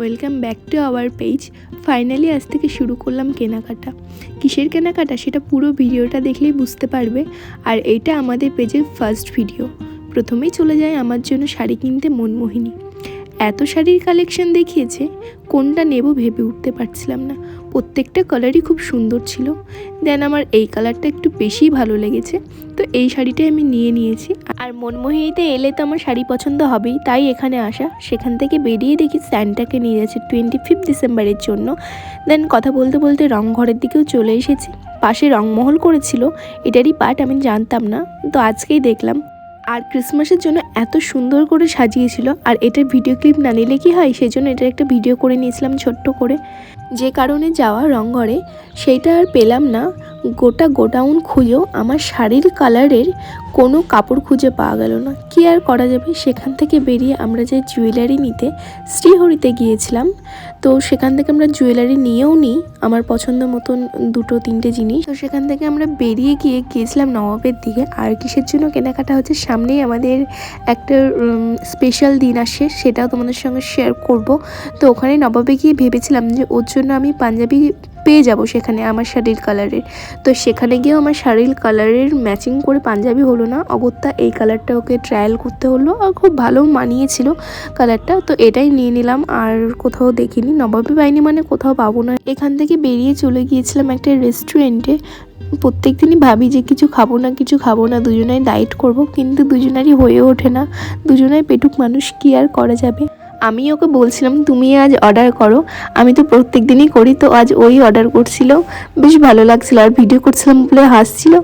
Welcome back to our page. Finally আজ থেকে শুরু করলাম কেনাকাটা। কিসের কেনাকাটা সেটা পুরো ভিডিওটা দেখলেই বুঝতে পারবে। আর এইটা আমাদের পেজের ফার্স্ট ভিডিও। প্রথমেই চলে যায় আমার জন্য শাড়ি কিনতে মনমোহিনী। এত শাড়ির কালেকশন দেখিয়েছে, কোনটা নেব ভেবে উঠতে পারছিলাম না। প্রত্যেকটা কালারই খুব সুন্দর ছিল। দেন আমার এই কালারটা একটু বেশিই ভালো লেগেছে, তো এই শাড়িটাই আমি নিয়ে নিয়েছি। আর মনমোহিনীতে এলে তো আমার শাড়ি পছন্দ হবেই, তাই এখানে আসা। সেখান থেকে বেরিয়ে দেখি স্যান্টাকে নিয়ে যাচ্ছে 25 ডিসেম্বরের জন্য। দেন কথা বলতে বলতে রংঘরের দিকেও চলে এসেছি। পাশে রংমহল করেছিল, এটারই পার্ট, আমি জানতাম না, তো আজকেই দেখলাম। আর ক্রিসমাসের জন্য এত সুন্দর করে সাজিয়েছিল, আর এটার ভিডিও ক্লিপ না নিলে কি হয়, সেই জন্য এটার একটা ভিডিও করে নিয়েছিলাম ছোট্ট করে। যে কারণে যাওয়া রংঘরে, সেইটা আর পেলাম না। গোটা গোডাউন খুঁজেও আমার শাড়ির কালারের কোনো কাপড় খুঁজে পাওয়া গেল না। কি আর করা যাবে, সেখান থেকে বেরিয়ে আমরা যে জুয়েলারি নিতে শ্রীহরিতে গিয়েছিলাম, তো সেখান থেকে আমরা জুয়েলারি নিয়েও নিই আমার পছন্দ মতন 2-3টে জিনিস। তো সেখান থেকে আমরা বেরিয়ে গিয়েছিলাম নবাবের দিকে। আর কিসের জন্য কেনাকাটা হচ্ছে, সামনেই আমাদের একটা স্পেশাল দিন আসে, সেটাও তোমাদের সঙ্গে শেয়ার করব। তো ওখানে নবাবে গিয়ে ভেবেছিলাম যে ওর জন্য আমি পাঞ্জাবি পেয়ে যাব সেখানে আমার শাড়ির কালারের। তো সেখানে গিয়েও আমার শাড়ির কালারের ম্যাচিং করে পাঞ্জাবি হলো না, অগত্যা এই কালারটা ওকে ট্রায়াল করতে হলো। আর খুব ভালো মানিয়েছিল কালারটা, তো এটাই নিয়ে নিলাম। আর কোথাও দেখিনি, নবাবে পাইনি মানে কোথাও পাবো না। এখান থেকে বেরিয়ে চলে গিয়েছিলাম একটা রেস্টুরেন্টে। প্রত্যেক দিনই ভাবি যে কিছু খাবো না, দুজনাই ডায়েট করব, কিন্তু দুজনারই হয়ে ওঠে না। দুজনাই পেটুক মানুষ, কি আর করা যাবে। আমি ওকে বলছিলাম তুমি আজ অর্ডার করো, আমি তো প্রত্যেক দিনই করি, তো আজ ওই অর্ডার করছিল। বেশ ভালো লাগছিল, আর ভিডিও করছিলাম বলে হাসছিল।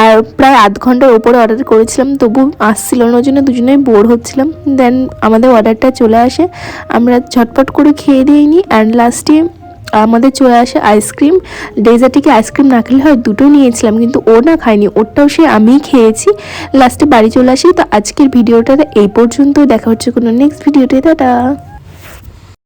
আর প্রায় আধ ঘন্টার ওপরে অর্ডার করেছিলাম, তবু আসছিল না, ওই জন্য দুজনেই বোর হচ্ছিলাম। দেন আমাদের অর্ডারটা চলে আসে, আমরা ঝটপট করে খেয়ে দিয়ে নিই। অ্যান্ড লাস্টে আমাদের চলে আসে আইসক্রিম। ডেজার্টে কি আইসক্রিম না খেলে হয়, দুটো নিয়েছিলাম, কিন্তু ও না খায়নি, ওরটাও সে আমিই খেয়েছি। লাস্টে বাড়ি চলে আসি। তো আজকের ভিডিওটা এই পর্যন্ত, দেখা হচ্ছে কোনো নেক্সট ভিডিওতে। টাটা।